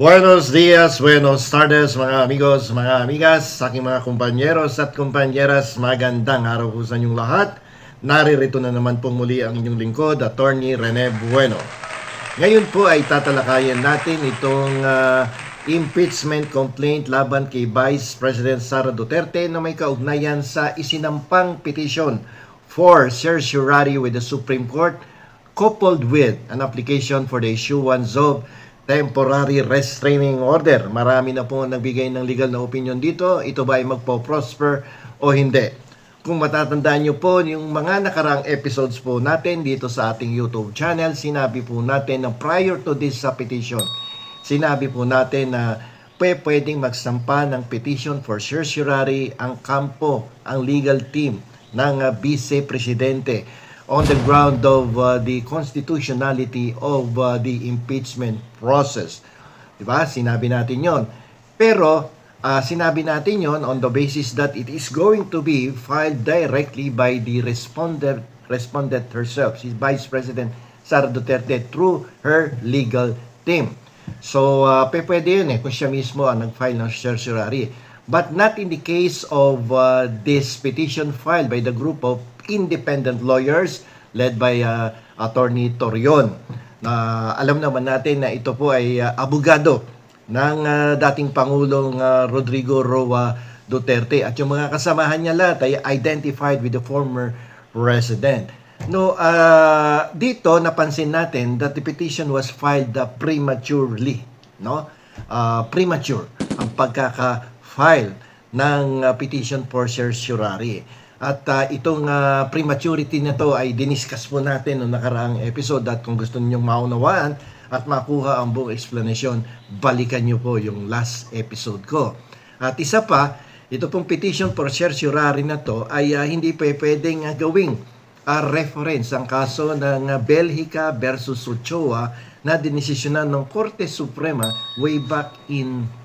Buenos dias, buenos tardes mga amigos, mga amigas, sa aking mga kumpanyeros at kumpanyeras, magandang araw po sa inyong lahat. Naririto na naman pong muli ang inyong lingkod, Attorney Rene Bueno. Ngayon po ay tatalakayan natin itong impeachment complaint laban kay Vice President Sara Duterte na may kaugnayan sa isinampang petition for certiorari with the Supreme Court coupled with an application for the issuance of temporary restraining order. Marami na po nagbigay ng legal na opinion dito. Ito ba ay magpo-prosper o hindi? Kung matatandaan nyo po, yung mga nakarang episodes po natin dito sa ating YouTube channel, sinabi po natin na prior to this petition, sinabi po natin na pwedeng magsampa ng petition for certiorari ang kampo, ang legal team ng Vice Presidente on the ground of the constitutionality of the impeachment process. Diba? Sinabi natin yon. Pero, sinabi natin yon on the basis that it is going to be filed directly by the respondent herself, si Vice President Sara Duterte, through her legal team. So, pwede yun kung siya mismo ang nag-file ng certiorari. But not in the case of this petition filed by the group of independent lawyers led by Attorney Torion. Alam naman natin na ito po ay abogado ng dating Pangulong Rodrigo Roa Duterte at yung mga kasamahan niya lahat ay identified with the former president. Dito napansin natin that the petition was filed prematurely, no? Premature ang pagkaka-file ng petition for certiorari. At itong prematurity na to ay diniscuss po natin noong nakaraang episode, at kung gusto ninyong maunawaan at makuha ang buong explanation, balikan nyo po yung last episode ko. At isa pa, ito pong petition for certiorari na to ay hindi pa pwedeng gawing reference ang kaso ng Belhica versus Ochoa na dinesisyonan ng Korte Suprema way back in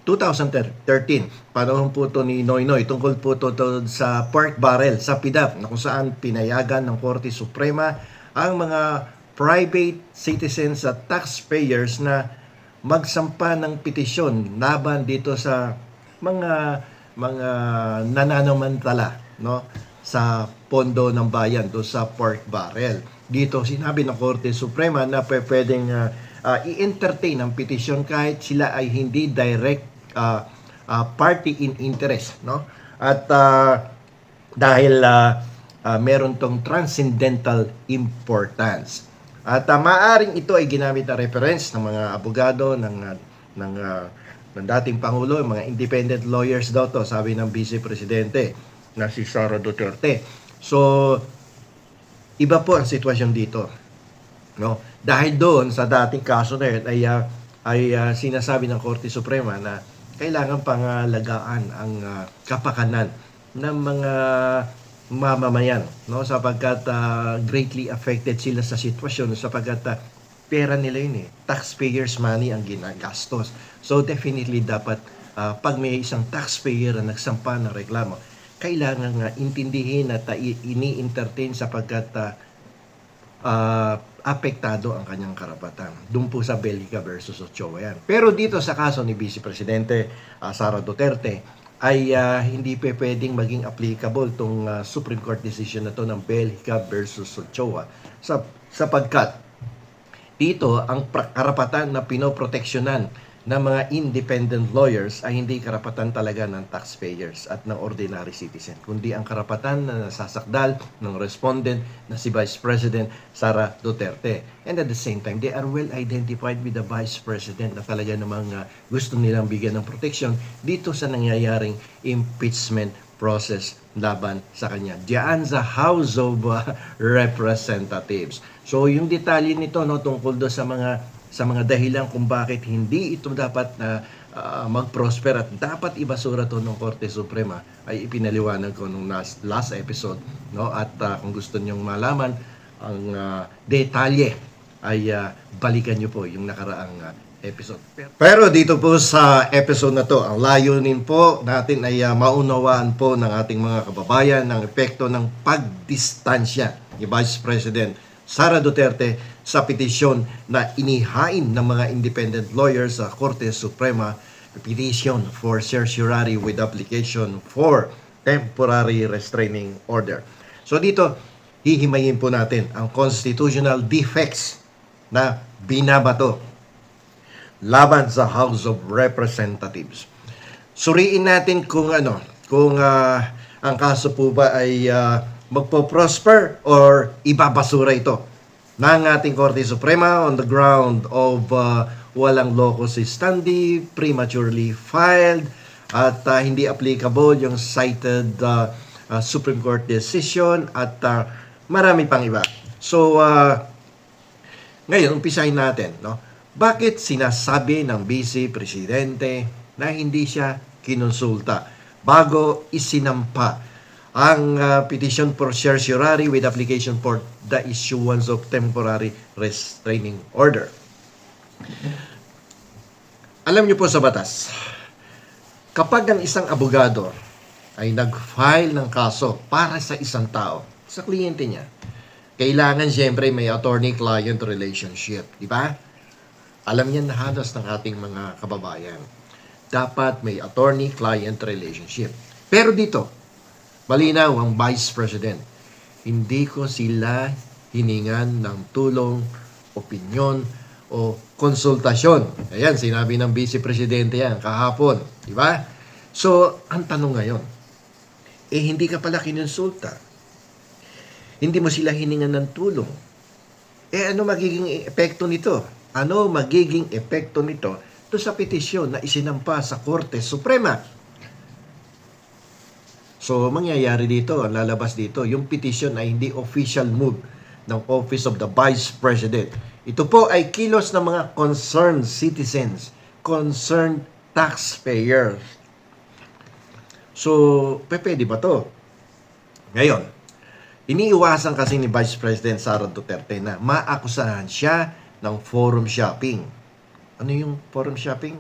2013. Panahon po ito ni Noynoy. Tungkol po ito sa pork barrel, sa PDAP, na kung saan pinayagan ng Korte Suprema ang mga private citizens at taxpayers na magsampa ng petisyon laban dito sa mga nananamantala, no, sa pondo ng bayan, do sa pork barrel. Dito sinabi ng Korte Suprema na pwedeng i-entertain ang petisyon kahit sila ay hindi direct party in interest, no? At dahil meron tong transcendental importance. At maaring ito ay ginamit na reference ng mga abogado ng dating Pangulo, mga independent lawyers daw to, sabi ng Vice Presidente na si Sara Duterte. So, iba po ang sitwasyon dito, no? Dahil doon sa dating kaso na yun ay sinasabi ng Korte Suprema na kailangan pangalagaan ang kapakanan ng mga mamamayan, no, sapagkat greatly affected sila sa sitwasyon, sapagkat pera nila yun taxpayers money ang ginagastos. So definitely dapat pag may isang taxpayer na nagsampa ng reklamo, kailangan intindihin at ini-entertain sapagkat apektado ang kanyang karapatan. Doon po sa Belhica versus Ochoa yan. Pero dito sa kaso ni Vice Presidente Sara Duterte ay hindi pwedeng maging applicable tong Supreme Court decision na to ng Belhica versus Ochoa sapagkat dito ang karapatan na pinoproteksyonan ng mga independent lawyers ay hindi karapatan talaga ng taxpayers at ng ordinary citizen, kundi ang karapatan na nasasakdal ng respondent na si Vice President Sara Duterte. And at the same time, they are well identified with the Vice President na talaga namang gusto nilang bigyan ng protection dito sa nangyayaring impeachment process laban sa kanya diyan sa House of Representatives. So yung detalye nito, no, tungkol do sa mga dahilan kung bakit hindi ito dapat mag-prosper at dapat ibasura to ng Korte Suprema ay ipinaliwanag ko nung last episode, no? At kung gusto niyo malaman ang detalye ay balikan niyo po yung nakaraang episode. Pero dito po sa episode na to, ang layunin po natin ay maunawaan po ng ating mga kababayan ng epekto ng pagdistansya ni Vice President Sara Duterte sa petisyon na inihain ng mga independent lawyers sa Korte Suprema, petition for certiorari with application for temporary restraining order. So dito, hihimayin po natin ang constitutional defects na binabato laban sa House of Representatives. Suriin natin kung ang kaso po ba ay magpo-prosper or ibabasura ito ng ating Korte Suprema on the ground of walang locus standi, prematurely filed, at hindi applicable yung cited Supreme Court decision at marami pang iba. So, ngayon, umpisahin natin, no? Bakit sinasabi ng Vice Presidente na hindi siya kinonsulta bago isinampa ang petition for certiorari with application for the issuance of temporary restraining order? Alam niyo po sa batas, kapag ang isang abogado ay nag-file ng kaso para sa isang tao, sa kliyente niya, kailangan siyempre may attorney-client relationship, di ba? Alam niyan na halos ng ating mga kababayan. Dapat may attorney-client relationship. Pero dito, malinaw ang Vice President. Hindi ko sila hiningan ng tulong, opinyon, o konsultasyon. Ayan, sinabi ng Vice Presidente yan kahapon. Di ba? So, ang tanong ngayon, hindi ka pala kinonsulta. Hindi mo sila hiningan ng tulong. Ano magiging epekto nito? Ano magiging epekto nito sa petisyon na isinampa sa Korte Suprema? So, mangyayari dito, ang lalabas dito, yung petition ay hindi official move ng Office of the Vice President. Ito po ay kilos ng mga concerned citizens, concerned taxpayers. So, pwede ba to? Ngayon, iniiwasan kasi ni Vice President Sara Duterte na maakusahan siya ng forum shopping. Ano yung forum shopping?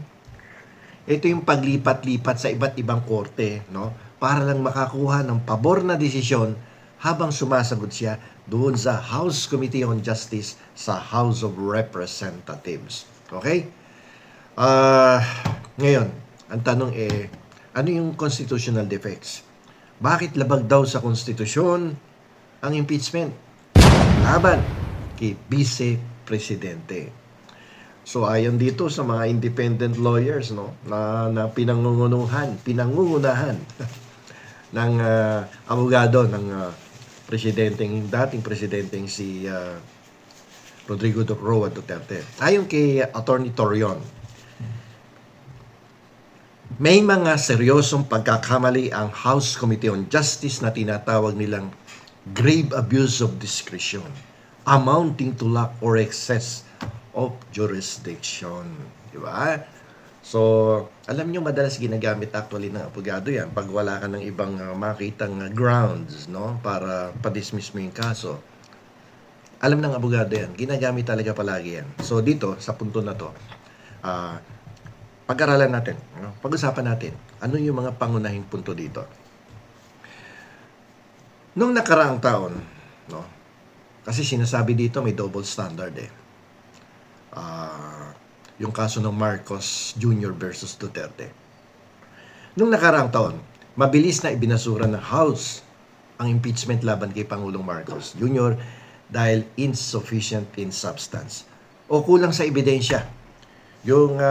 Ito yung paglipat-lipat sa iba't ibang korte, no? Para lang makakuha ng pabor na desisyon habang sumasagot siya doon sa House Committee on Justice sa House of Representatives. Okay? Ngayon, ang tanong ano yung constitutional defects? Bakit labag daw sa konstitusyon ang impeachment laban kay Vice Presidente? So ayon dito sa mga independent lawyers, no, na pinangungunahan ng abogado ng dating presidenteng si Rodrigo Roa Duterte. Ayon kay Attorney Torion, may mga seryosong pagkakamali ang House Committee on Justice na tinatawag nilang grave abuse of discretion, amounting to lack or excess of jurisdiction. Di ba? So, alam nyo, madalas ginagamit actually ng abogado yan pag wala ka ng ibang makitang grounds, no, para pa-dismiss mo yung kaso. Alam ng abogado yan. Ginagamit talaga palagi yan. So, dito, sa punto na to, pag-aralan natin, no? Pag-usapan natin, ano yung mga pangunahing punto dito. Nung nakaraang taon, no, kasi sinasabi dito may double standard yung kaso ng Marcos Jr. versus Duterte. Nung nakaraang taon, mabilis na ibinasura ng House ang impeachment laban kay Pangulong Marcos Jr. dahil insufficient in substance o kulang sa ebidensya yung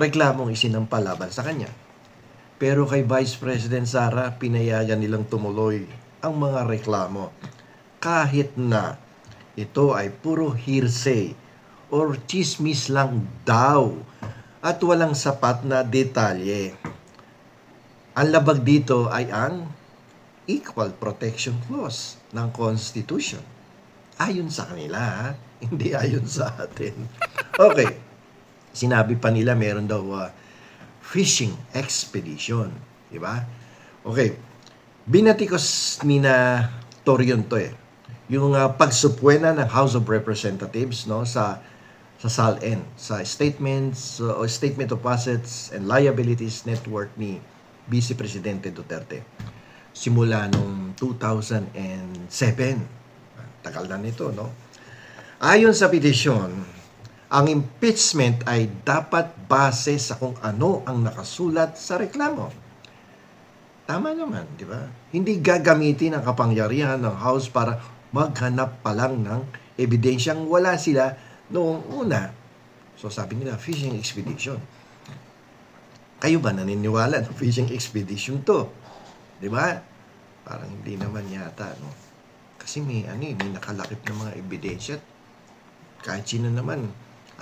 reklamong isinampa laban sa kanya. Pero kay Vice President Sara, pinayagan nilang tumuloy ang mga reklamo kahit na ito ay puro hearsay or chismis lang daw at walang sapat na detalye. Ang labag dito ay ang Equal Protection Clause ng Constitution. Ayon sa kanila, hindi ayon sa atin. Okay. Sinabi pa nila meron daw fishing expedition. Diba? Okay. Binatikos ni na Torion to yung pagsupwena ng House of Representatives, no, sa SALN, sa statements o statement of assets and liabilities network ni Vice Presidente Duterte simula noong 2007. Tagal na nito, no? Ayon sa petisyon, ang impeachment ay dapat base sa kung ano ang nakasulat sa reklamo. Tama naman, di ba? Hindi gagamitin ang kapangyarihan ng House para maghanap pa lang ng ebidensyang wala sila noong una. So sabi nila, fishing expedition. Kayo ba naniniwala na fishing expedition to? Di ba? Parang hindi naman yata, no? Kasi may nakalakip ng mga ebidensya. Kahit sino naman,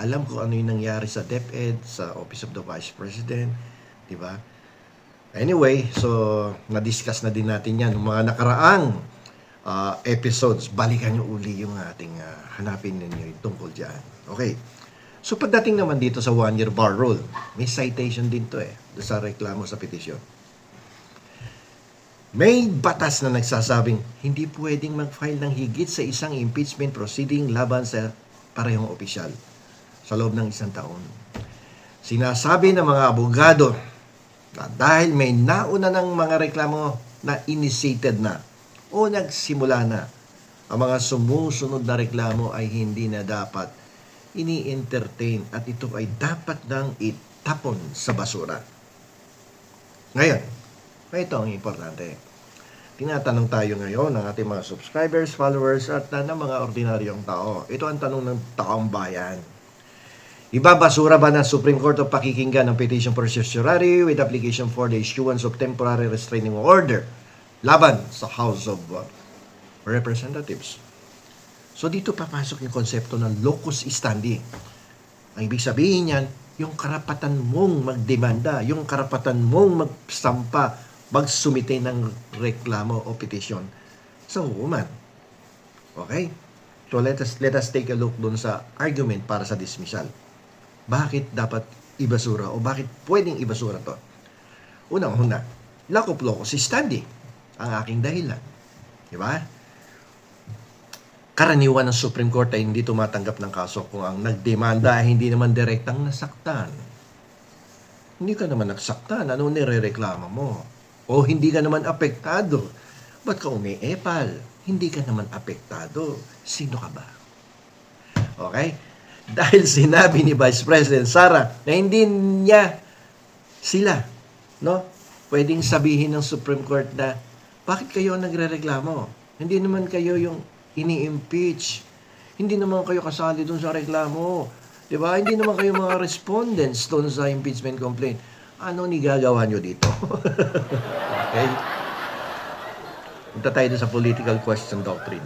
alam ko ano yung nangyari sa DepEd, sa Office of the Vice President, di ba? Anyway, so na-discuss na din natin yan. Yung mga nakaraang episodes, balikan nyo uli yung ating hanapin ninyo yung tungkol dyan. Okay. So pagdating naman dito sa 1-year bar rule, may citation din to sa reklamo sa petisyon. May batas na nagsasabing hindi pwedeng mag-file ng higit sa isang impeachment proceeding laban sa parehong opisyal sa loob ng 1 taon. Sinasabi ng mga abogado na dahil may nauna ng mga reklamo na initiated na o nagsimula na, ang mga sumusunod na reklamo ay hindi na dapat ini-entertain at ito ay dapat nang itapon sa basura. Ngayon, ito ang importante. Tinatanong tayo ngayon ng ating mga subscribers, followers at ng mga ordinaryong tao. Ito ang tanong ng taong bayan. Ibabasura ba ng Supreme Court o pakikinggan ng petition for certiorari with application for the issuance of temporary restraining order laban sa House of Representatives? So dito papasok yung konsepto ng locus standi. Ang ibig sabihin niyan, yung karapatan mong magdemanda, yung karapatan mong magsampa, magsumite ng reklamo o petisyon sa hukuman. Okay? So let us take a look dun sa argument para sa dismissal. Bakit dapat ibasura o bakit pwedeng ibasura to? Unang-una, lack of locus standi ang aking dahilan. Di ba? Karaniwan ng Supreme Court ay hindi tumatanggap ng kaso kung ang nagdemanda ay hindi naman direktang nasaktan. Hindi ka naman nagsaktan, ano nirereklamo mo? O hindi ka naman apektado. Ba't ka umiepal? Hindi ka naman apektado. Sino ka ba? Okay? Dahil sinabi ni Vice President Sara na hindi niya sila, no? Pwedeng sabihin ng Supreme Court na, bakit kayo nagrereklamo? Hindi naman kayo yung ini-impeach. Hindi naman kayo kasali dun sa reklamo. Di ba? Hindi naman kayo mga respondents dun sa impeachment complaint. Ano nigagawa nyo dito? Okay? Punta tayo dun sa political question doctrine.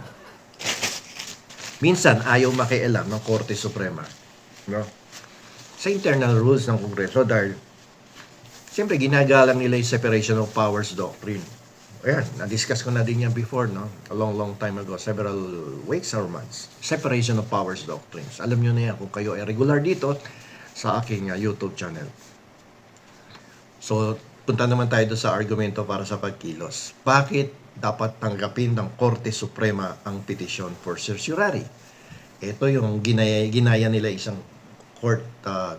Minsan, ayaw makialam ng Korte Suprema. No? Sa internal rules ng Kongreso, dahil siyempre ginagalang nila yung separation of powers doctrine. Ayan, na-discuss ko na din yan before, no? A long time ago, several weeks or months. Separation of powers doctrines. Alam nyo na yan kung kayo ay regular dito sa aking YouTube channel. So, punta naman tayo sa argumento para sa pagkilos. Bakit dapat tanggapin ng Korte Suprema ang petition for certiorari? Ito yung ginaya nila isang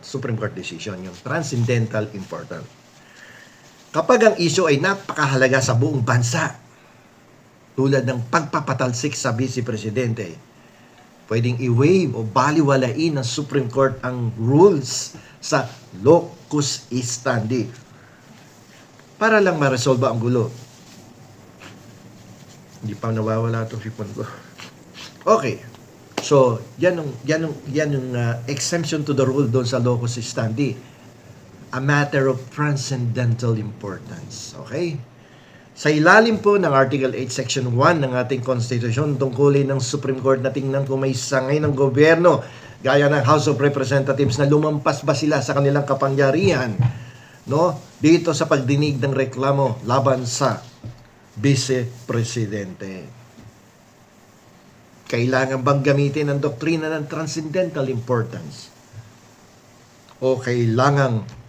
Supreme Court decision, yung transcendental important. Kapag ang issue ay napakahalaga sa buong bansa, tulad ng pagpapatalsik sa Vice Presidente, pwedeng i-waive o baliwalain ng Supreme Court ang rules sa locus standi para lang ma-resolve ang gulo. Hindi pa nawawala itong sipon ko. Okay. So, yan yung exemption to the rule doon sa locus standi. A matter of transcendental importance. Okay? Sa ilalim po ng Article 8, Section 1 ng ating Constitution, tungkulin ng Supreme Court na tingnan kung may sangay ng gobyerno, gaya ng House of Representatives, na lumampas ba sila sa kanilang kapangyarihan, no? Dito sa pagdinig ng reklamo laban sa Vice Presidente. Kailangan bang gamitin ang doktrina ng transcendental importance? O kailangang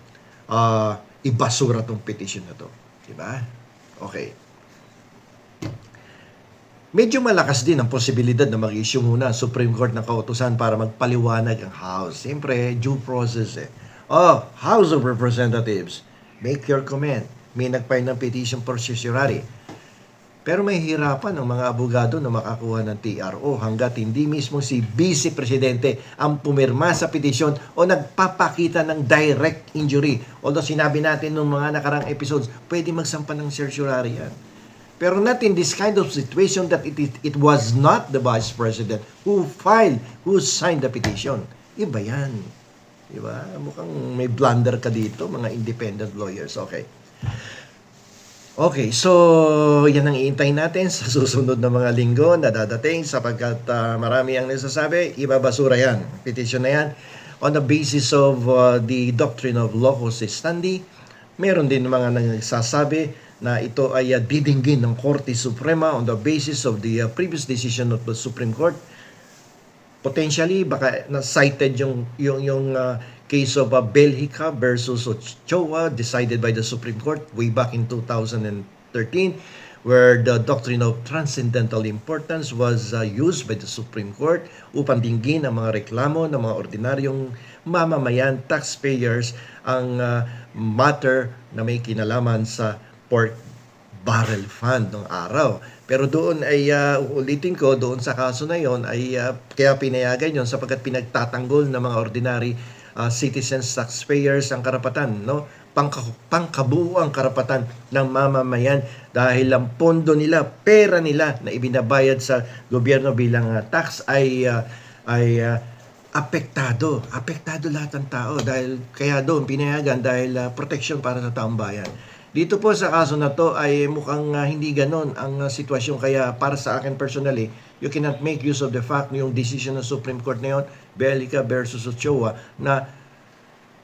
ibasura tong petition na to. Diba? Okay. Medyo malakas din ang posibilidad na mag-issue muna ang Supreme Court ng kautusan para magpaliwanag ang House. Siyempre, due process Oh, House of Representatives, make your comment. May nag-file ng petition for certiorari. Pero may hirapan ng mga abogado na makakuha ng TRO hanggat hindi mismo si Vice Presidente ang pumirma sa petisyon o nagpapakita ng direct injury. Although sinabi natin nung mga nakarang episodes, pwede magsampa ng certiorari yan. Pero not in this kind of situation that it was not the Vice President who signed the petition. Iba yan. Diba? Mukhang may blunder ka dito, mga independent lawyers. Okay, so yan ang iintay natin sa susunod na mga linggo na dadating sapagkat marami ang nasasabi, ibabasura yan, petition na yan on the basis of the doctrine of locus standi. Meron din mga nagsasabi na ito ay didinggin ng Korte Suprema on the basis of the previous decision of the Supreme Court. Potentially, baka na-cited yung case of Belhica versus Ochoa decided by the Supreme Court way back in 2013 where the doctrine of transcendental importance was used by the Supreme Court upang dinggin ang mga reklamo ng mga ordinaryong mamamayan, taxpayers, ang matter na may kinalaman sa pork barrel fund ng araw. Pero doon ay ulitin ko, doon sa kaso na yon ay kaya pinayagan yon sapagkat pinagtatanggol ng mga ordinary citizens, taxpayers ang karapatan, no? Pangkabuuang karapatan ng mamamayan dahil ang pondo nila, pera nila na ibinabayad sa gobyerno bilang tax ay apektado lahat ng tao dahil kaya doon pinayagan dahil protection para sa taong bayan. Dito po sa kaso na to ay mukhang hindi ganon ang sitwasyon kaya para sa akin personally, you cannot make use of the fact na yung decision ng Supreme Court na yun, Bellica versus Ochoa, na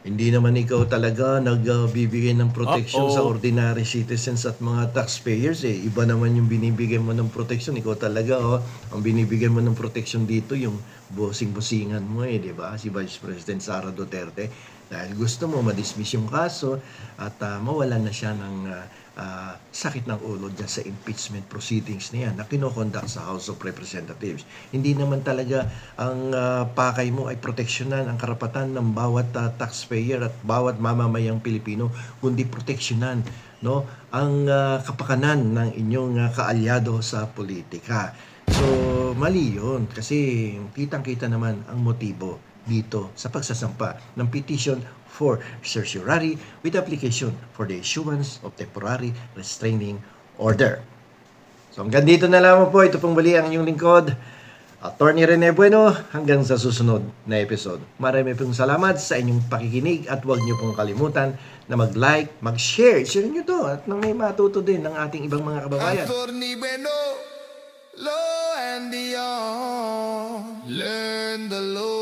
hindi naman ikaw talaga nagbibigay ng protection sa ordinary citizens at mga taxpayers Iba naman yung binibigay mo ng protection. Ikaw talaga ang binibigay mo ng protection dito yung bosing-bosingan mo di ba? Si Vice President Sara Duterte dahil gusto mo ma-dismiss yung kaso at mawalan na siya ng sakit ng ulo dyan sa impeachment proceedings na yan na kinokonduct sa House of Representatives. Hindi naman talaga ang pakay mo ay proteksyonan ang karapatan ng bawat taxpayer at bawat mamamayang Pilipino, kundi proteksyonan ang kapakanan ng inyong kaalyado sa politika. So, mali yun kasi kitang-kita naman ang motibo dito sa pagsasampa ng petition for certiorari with application for the issuance of temporary restraining order. So hanggang dito na lamang po. Ito pong muli ang inyong lingkod, Attorney Rene Bueno, hanggang sa susunod na episode. Marami pong salamat sa inyong pakikinig at huwag niyo pong kalimutan na mag-like, mag-share. Share niyo to at nang may matuto din ng ating ibang mga kababayan. Attorney Bueno, law and beyond, learn the law.